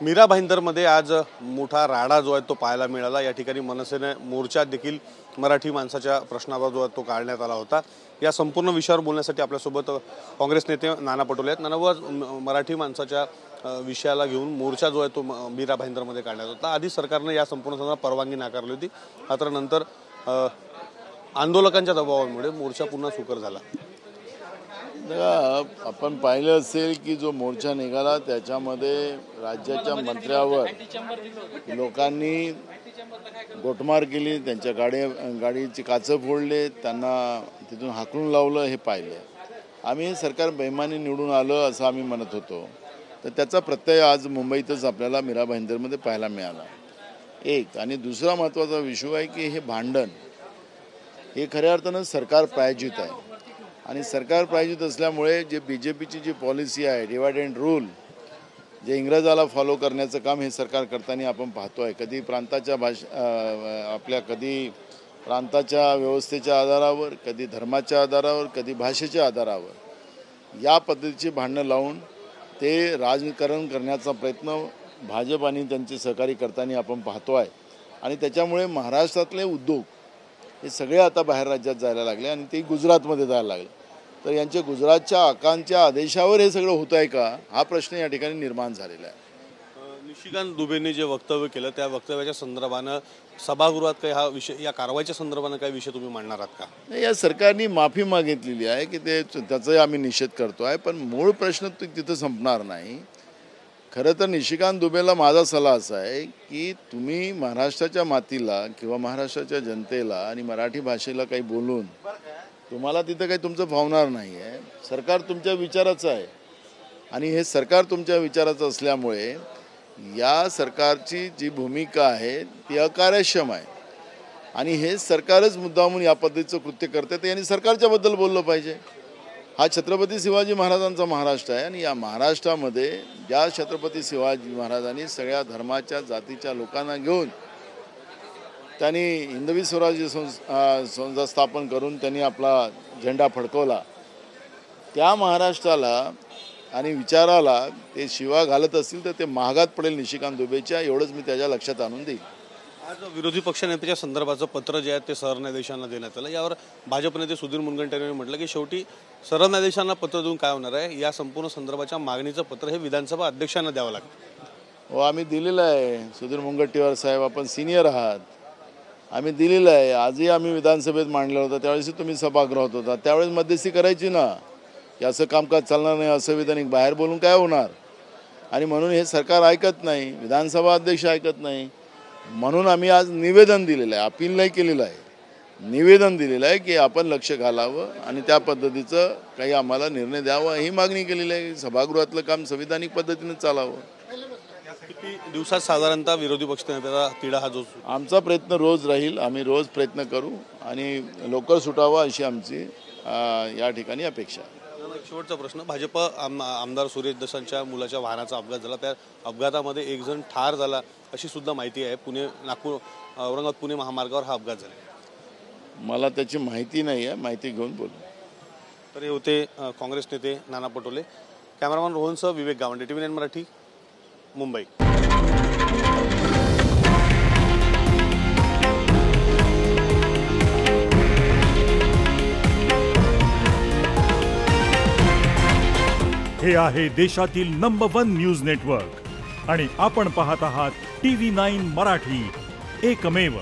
मीरा भाईंदरमध्ये आज मोठा राडा जो आहे तो पाहायला मिळाला। या ठिकाणी मनसेने मोर्चा देखील मराठी माणसाच्या प्रश्नावर जो आहे तो काढण्यात आला होता। या संपूर्ण विषयावर बोलण्यासाठी आपल्यासोबत काँग्रेस नेते नाना पटोले आहेत। नाना, मराठी माणसाच्या विषयाला घेऊन मोर्चा जो आहे तो मीरा भाईंदरमध्ये काढण्यात होता। आधी सरकारने या संपूर्ण संदर्भात परवानगी नाकारली होती, मात्र नंतर आंदोलकांच्या दबावामुळे मोर्चा पुन्हा सुकर झाला। आपण पाहिलं असेल की जो मोर्चा निघाला त्याच्यामध्ये राज्याच्या मंत्र्यावर लोकांनी गोटमार केली, त्यांच्या गाडीची काचं फोडले, त्यांना तिथून हाकलून लावलं, हे पाहिलं। आम्ही सरकार बेईमानी निवडून आलं असं आम्ही म्हणत होतो, तर त्याचा प्रत्यय आज मुंबईतच आपल्याला मीरा भाईंदरमध्ये पाहायला मिळाला। एक आणि दुसरा महत्त्वाचा विषय आहे की हे भांडण हे खऱ्या अर्थानं सरकार प्रायोजित आहे आणि सरकार प्रायोजित असल्यामुळे जे बीजेपीची जी पॉलिसी आहे डिवाइड अँड रूल, जे इंग्रजाला फॉलो करण्याचं काम हे सरकार करताना आपण पाहतोय। कधी प्रांताच्या कधी प्रांताच्या व्यवस्थेच्या आधारावर, कधी धर्माच्या आधारावर, कधी भाषेच्या आधारावर या पद्धतीची भांडणं लावून ते राजकारण करण्याचा प्रयत्न भाजप आणि त्यांचे सहकारी करताना आपण पाहतोय। आणि त्याच्यामुळे महाराष्ट्रातले उद्योग हे सगळे आता बाहेर राज्यात जायला लागले आणि ते गुजरातमध्ये जायला लागले। तर यांच्या गुजरातच्या आकांच्या आदेशावर हे सगळं होत आहे का, हा प्रश्न या ठिकाणी निर्माण झालेला आहे। निशिकांत दुबेंनी जे वक्तव्य केलं त्या वक्तव्याच्या संदर्भानं सभागृहात काही हा विषय, या कारवाईच्या संदर्भानं काही विषय तुम्ही मांडणार आहात का? नाही, या सरकारने माफी मागितलेली आहे की त्याचाही आम्ही निषेध करतो आहे, पण मूळ प्रश्न तिथं संपणार नाही। खरं तर निशिकांत दुबेला माझा सल्ला असा आहे की तुम्ही महाराष्ट्राच्या मातीला किंवा महाराष्ट्राच्या जनतेला आणि मराठी भाषेला काही बोलून तुम्हाला तिथं काही तुमचं भावणार नाही आहे। सरकार तुमच्या विचाराचं आहे आणि हे सरकार तुमच्या विचाराचं असल्यामुळे या सरकारची जी भूमिका आहे ती अकार्यक्षम आहे आणि हे सरकारच मुद्दामून या पद्धतीचं कृत्य करते। तर यांनी सरकारच्याबद्दल बोललं पाहिजे। हा छत्रपती शिवाजी महाराजांचा महाराष्ट्र आहे आणि या महाराष्ट्रामध्ये ज्या छत्रपती शिवाजी महाराजांनी सगळ्या धर्माच्या जातीच्या लोकांना घेऊन त्यांनी हिंदवी स्वराज्य संस्था स्थापन करून त्यांनी आपला झेंडा फडकवला, त्या महाराष्ट्राला आणि विचाराला ते शिवा घालत असतील तर ते महागात पडेल निशिकांत दुबेच्या, एवढंच मी त्याच्या लक्षात आणून देईल। आज विरोधी पक्षनेत्याच्या संदर्भाचं पत्र जे आहे ते सरन्यायाधीशांना देण्यात आलं। यावर भाजप नेते सुधीर मुनगंटीवार यांनी म्हटलं की शेवटी सरन्यायाधीशांना पत्र देऊन काय होणार आहे, या संपूर्ण संदर्भाच्या मागणीचं पत्र हे विधानसभा अध्यक्षांना द्यावं लागतं। हो, आम्ही दिलेलं आहे सुधीर मुनगंटीवार साहेब, आपण सिनियर आहात, आम्ही दिलेलं आहे। आजही आम्ही विधानसभेत मांडलं होतं, त्यावेळेस तुम्ही सभागृहात होता, त्यावेळेस मध्यस्थी करायची ना, की असं कामकाज चालणार नाही, असंविधानिक बाहेर बोलून काय होणार। आणि म्हणून हे सरकार ऐकत नाही, विधानसभा अध्यक्ष ऐकत नाही, म्हणून आम्ही आज निवेदन दिलेलं आहे, अपील नाही केलेलं आहे, निवेदन दिलेलं आहे की आपण लक्ष घालावं आणि त्या पद्धतीचं काही आम्हाला निर्णय द्यावा ही मागणी केलेली आहे। सभागृहातलं काम संविधानिक पद्धतीने चालावं। किती दिवसात साधारणतः विरोधी पक्षनेत्याचा तिढा हा जो आमचा प्रयत्न रोज राहील, आम्ही रोज प्रयत्न करू आणि लवकर सुटावा अशी आमची या ठिकाणी अपेक्षा आहे। शेवटचा प्रश्न, भाजप आमदार सुरेश दसांच्या मुलाच्या वाहनाचा अपघात झाला, त्या अपघातामध्ये एक जण ठार झाला अशी सुद्धा माहिती आहे। नागपूर औरंगाबाद पुणे महामार्गावर हा अपघात झाला। मला त्याची माहिती नाही आहे, माहिती घेऊन बोलू। तर हे होते काँग्रेस नेते नाना पटोले। कॅमेरामॅन रोहनसह विवेक गावंडे, TV9 मराठी, मुंबई। हे आहे देशातील नंबर 1 न्यूज नेटवर्क आणि आपण पाहत आहात TV9 मराठी, एकमेव।